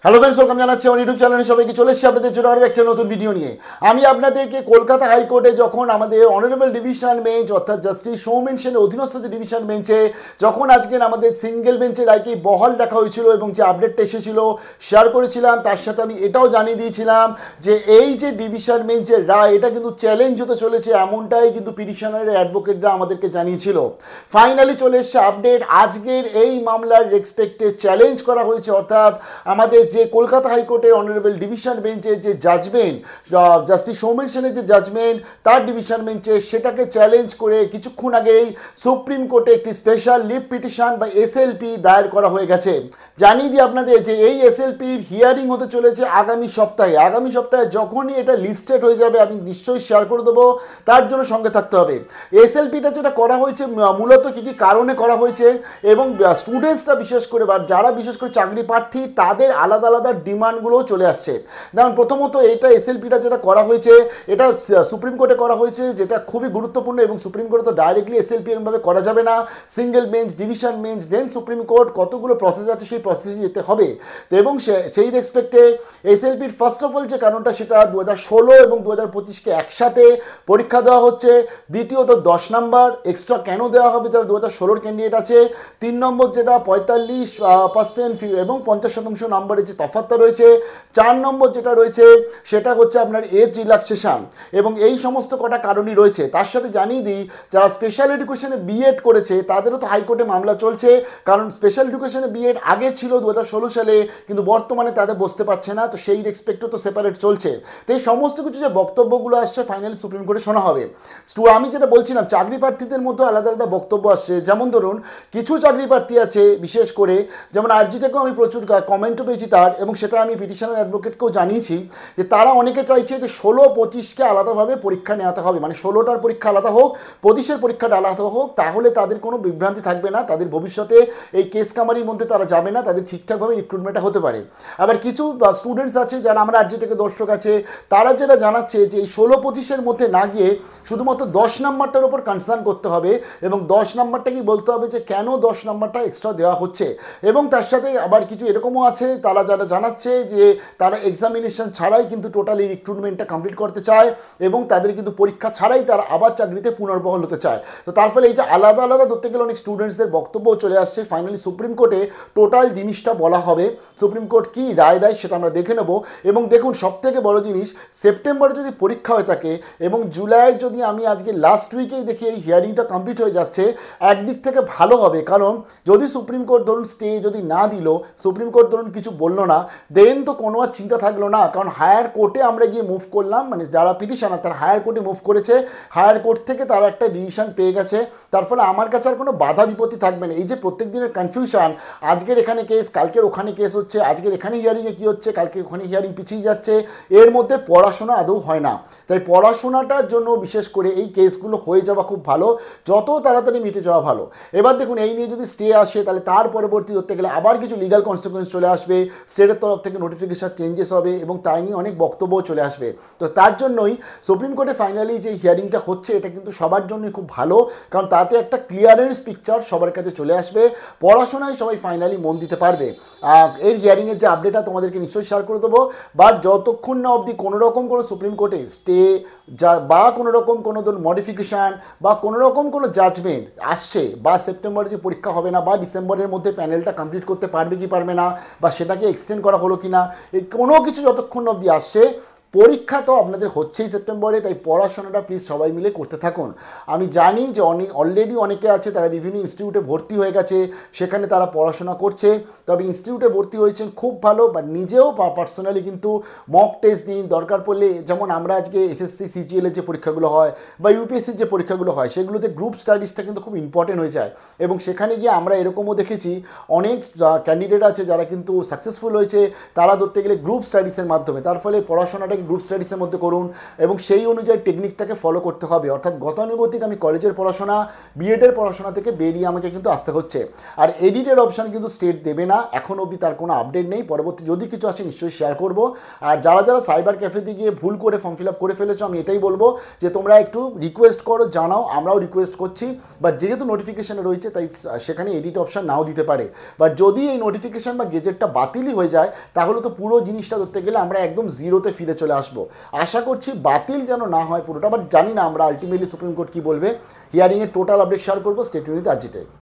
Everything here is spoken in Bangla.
হ্যালো ফ্রেন্ডস, ওয়েলকাম জানাচ্ছি আমার ইউটিউব চ্যানেলে সবাইকে। চলে এসেছি আপনাদের জন্য আরও একটা নতুন ভিডিও নিয়ে। আমি আপনাদেরকে কলকাতা হাইকোর্টে যখন আমাদের অনারেবল ডিভিশন বেঞ্চ অর্থাৎ জাস্টিস সৌমেন সেনের অধীনস্থ যে ডিভিশন বেঞ্চে যখন আজকে আমাদের সিঙ্গেল বেঞ্চের রায়কে বহাল রাখা হয়েছিল এবং যে আপডেটটা এসেছিল শেয়ার করেছিলাম, তার সাথে আমি এটাও জানিয়ে দিয়েছিলাম যে এই যে ডিভিশন বেঞ্চের রায় এটা কিন্তু চ্যালেঞ্জ হতে চলেছে, এমনটাই কিন্তু পিটিশনারের অ্যাডভোকেটরা আমাদেরকে জানিয়েছিল। ফাইনালি চলে এসছে আপডেট। আজকের এই মামলার রেসপেক্টে চ্যালেঞ্জ করা হয়েছে, অর্থাৎ আমাদের যে কলকাতা হাইকোর্টের অনারেবল ডিভিশন বেঞ্চের যে জাজমেন্ট, জাস্টিস সৌমেন সেনের যে জাজমেন্ট তার ডিভিশন বেঞ্চে, সেটাকে চ্যালেঞ্জ করে কিছুক্ষণ আগেই সুপ্রিম কোর্টে একটি স্পেশাল লিভ পিটিশন বা এসএলপি দায়ের করা হয়ে গেছে। জানিয়ে দিই আপনাদের যে এই এসএলপির হিয়ারিং হতে চলেছে আগামী সপ্তাহে। আগামী সপ্তাহে যখনই এটা লিস্টেড হয়ে যাবে আমি নিশ্চয়ই শেয়ার করে দেবো, তার জন্য সঙ্গে থাকতে হবে। এসএলপিটা যেটা করা হয়েছে মূলত কী কী কারণে করা হয়েছে এবং স্টুডেন্টসরা বিশেষ করে বা যারা বিশেষ করে চাকরি প্রার্থী তাদের আলাদা আলাদা ডিমান্ডগুলোও চলে আসছে। যেমন প্রথমত এটা এসএলপিটা যেটা করা হয়েছে এটা সুপ্রিম কোর্টে করা হয়েছে, যেটা খুবই গুরুত্বপূর্ণ এবং সুপ্রিম কোর্টে তো ডাইরেক্টলি এসএলপি এরকমভাবে করা যাবে না। সিঙ্গেল বেঞ্চ, ডিভিশন বেঞ্চ, দেন সুপ্রিম কোর্ট, কতগুলো প্রসেস আছে সেই প্রসেসে যেতে হবে। তো এবং সেই রেসপেক্টে এসএলপির ফার্স্ট অফ অল যে কারণটা সেটা 2016 এবং 2025কে একসাথে পরীক্ষা দেওয়া হচ্ছে। দ্বিতীয়ত 10 নম্বর এক্সট্রা কেন দেওয়া হবে যারা 2016 ক্যান্ডিডেট আছে। 3 নম্বর যেটা 45% এবং 50% নম্বরের যে তফাৎটা রয়েছে। 4 নম্বর যেটা রয়েছে সেটা হচ্ছে আপনার এজ রিল্যাক্সেশন, এবং এই সমস্ত কটা কারণই রয়েছে। তার সাথে জানিয়ে দিই যারা স্পেশাল এডুকেশনে বিএড করেছে তাদেরও তো হাইকোর্টে মামলা চলছে, কারণ স্পেশাল এডুকেশনে বিএড আগে ছিল 2016 সালে, কিন্তু বর্তমানে তাদের বসতে পারছে না, তো সেই রেসপেক্টও তো সেপারেট চলছে। তো এই সমস্ত কিছু যে বক্তব্যগুলো আসছে ফাইনালি সুপ্রিম কোর্টে শোনা হবে। আমি যেটা বলছিলাম চাকরি প্রার্থীদের মধ্যে আলাদা আলাদা বক্তব্য আসছে। যেমন ধরুন কিছু চাকরি প্রার্থী আছে বিশেষ করে, যেমন আরজিটাকেও আমি প্রচুর কমেন্টও পেয়েছি তার, এবং সেটা আমি পিটিশনার অ্যাডভোকেটকেও জানিয়েছি যে তারা অনেকে চাইছে যে 16-25কে আলাদাভাবে পরীক্ষা নেওয়াতে হবে, মানে 16টার পরীক্ষা আলাদা হোক, 25-এর পরীক্ষাটা আলাদা হোক, তাহলে তাদের কোনো বিভ্রান্তি থাকবে না, তাদের ভবিষ্যতে এই কেস কামারির মধ্যে তারা যাবে না, তাদের ঠিকঠাকভাবে রিক্রুটমেন্টটা হতে পারে। আবার কিছু স্টুডেন্টস আছে যারা আমরা আরজিটাকে দর্শক আছে, তারা যেটা জানাচ্ছে যে এই 16-25-এর মধ্যে না গিয়ে শুধুমাত্র 10 নম্বরটার উপর কনসার্ন করতে হবে, এবং 10 নম্বরটা কি বলতে হবে যে কেন 10 নম্বরটা এক্সট্রা দেওয়া হচ্ছে। এবং তার সাথে আবার কিছু এরকমও আছে তারা যারা জানাচ্ছে যে তারা এক্সামিনেশন ছাড়াই কিন্তু টোটালি রিক্রুটমেন্টটা কমপ্লিট করতে চায়, এবং তাদের কিন্তু পরীক্ষা ছাড়াই তারা আবার চাকরিতে পুনর্বহাল হতে চায়। তো তার ফলে এই যে আলাদা আলাদা ধরতে গেলে অনেক স্টুডেন্টসদের বক্তব্যও চলে আসছে। ফাইনালি সুপ্রিম কোর্টে টোটাল জিনিসটা বলা হবে, সুপ্রিম কোর্ট কী রায় দেয় সেটা আমরা দেখে নেব। এবং দেখুন সবথেকে বড় জিনিস, সেপ্টেম্বরে যদি পরীক্ষা হয়ে থাকে এবং জুলাইয়ের যদি আমি আজকে লাস্ট উইকেই দেখি এই হিয়ারিংটা কমপ্লিট হয়ে যাচ্ছে, একদিক থেকে ভালো হবে, কারণ যদি সুপ্রিম কোর্ট ধরুন স্টে যদি না দিল, সুপ্রিম কোর্ট ধরুন কিছু বললো না, দেন তো কোনো আর চিন্তা থাকলো না, কারণ হায়ার কোর্টে আমরা গিয়ে মুভ করলাম, মানে যারা পিটিশনার তারা হায়ার কোর্টে মুভ করেছে, হায়ার কোর্ট থেকে তারা একটা ডিসিশন পেয়ে গেছে, তার ফলে আমার কাছে আর কোনো বাধা বিপত্তি থাকবে না। এই যে প্রত্যেক দিনের কনফিউশন, আজকের এখানে কেস, কালকের ওখানে কেস হচ্ছে, আজকের এখানে হিয়ারিংয়ে কী হচ্ছে, কালকে ওখানে হিয়ারিং পিছিয়ে যাচ্ছে, এর মধ্যে পড়াশোনা আদৌ হয় না। তাই পড়াশোনাটার জন্য বিশেষ করে এই কেসগুলো হয়ে যাওয়া খুব ভালো, যত তাড়াতাড়ি মিটে যাওয়া ভালো। এবার দেখুন এই নিয়ে যদি স্টে আসে তাহলে তার পরবর্তী ধরতে গেলে আবার কিছু লিগাল কনসিকুয়েন্স চলে আসবে, স্টেটের তরফ থেকে নোটিফিকেশন চেঞ্জেস হবে, এবং তাই নিয়ে অনেক বক্তব্যও চলে আসবে। তো তার জন্যই সুপ্রিম কোর্টে ফাইনালি যে হিয়ারিংটা হচ্ছে এটা কিন্তু সবার জন্যই খুব ভালো, কারণ তাতে একটা ক্লিয়ারেন্স পিকচার সবার কাছে চলে আসবে, পড়াশোনায় সবাই ফাইনালি মন দিতে পারবে। এর হিয়ারিংয়ের যে আপডেটটা তোমাদেরকে নিশ্চয়ই শেয়ার করে দেবো, বাট যতক্ষণ না অবধি কোনো রকম কোনো সুপ্রিম কোর্টে স্টে বা কোনো রকম কোনো মডিফিকেশান বা কোনো রকম কোনো জাজমেন্ট আসছে, বা সেপ্টেম্বরে যে পরীক্ষা হবে না, বা ডিসেম্বরের মধ্যে প্যানেলটা কমপ্লিট করতে পারবে কি পারবে না, বা সেটাকে এক্সটেন্ড করা হলো কি না, এই কোনো কিছু যতক্ষণ অবধি আসছে, পরীক্ষা তো আপনাদের হচ্ছেই সেপ্টেম্বরে, তাই পড়াশোনাটা প্লিজ সবাই মিলে করতে থাকুন। আমি জানি যে অলরেডি অনেকে আছে তারা বিভিন্ন ইনস্টিটিউটে ভর্তি হয়ে গেছে, সেখানে তারা পড়াশোনা করছে, তবে ইনস্টিটিউটে ভর্তি হয়েছেন খুব ভালো, বা নিজেও পার্সোনালি কিন্তু মক টেস্ট দিন, দরকার পড়লে যেমন আমরা আজকে এসএসসি সিজিএলের যে পরীক্ষাগুলো হয় বা ইউপিএসসির যে পরীক্ষাগুলো হয় সেগুলোতে গ্রুপ স্টাডিজটা কিন্তু খুব ইম্পর্টেন্ট হয়ে যায়, এবং সেখানে গিয়ে আমরা এরকমও দেখেছি অনেক ক্যান্ডিডেট আছে যারা কিন্তু সাকসেসফুল হয়েছে, তারা ধরতে গেলে গ্রুপ স্টাডিজের মাধ্যমে, তার ফলে পড়াশোনাটা স্টাডিটাকে গ্রুপ স্টাডিজের মধ্যে করুন এবং সেই অনুযায়ী টেকনিকটাকে ফলো করতে হবে। অর্থাৎ গতানুগতিক আমি কলেজের পড়াশোনা, বিএডের পড়াশোনা থেকে বেরিয়ে আমাকে কিন্তু আসতে হচ্ছে। আর এডিটের অপশান কিন্তু স্টেট দেবে না, এখন অবধি তার কোনো আপডেট নেই। পরবর্তী যদি কিছু আসে নিশ্চয়ই শেয়ার করব। আর যারা যারা সাইবার ক্যাফেতে গিয়ে ভুল করে ফর্ম ফিল আপ করে ফেলেছো, আমি এটাই বলবো যে তোমরা একটু রিকোয়েস্ট করো, জানাও, আমরাও রিকোয়েস্ট করছি। বাট যেহেতু নোটিফিকেশানে রয়েছে তাই সেখানে এডিট অপশান নাও দিতে পারে। বাট যদি এই নোটিফিকেশান বা গেজেটটা বাতিলই হয়ে যায় তাহলে তো পুরো জিনিসটা ধরতে গেলে আমরা একদম জিরোতে ফিরে চলে আসবো। আশা করছি বাতিল যেন না হয় পুরোটা, বাট জানি না আমরা আলটিমেটলি সুপ্রিম কোর্ট কী বলবে। হিয়ারিংয়ের টোটাল আপডেট শেয়ার করবো। Stay tuned with RG Tech।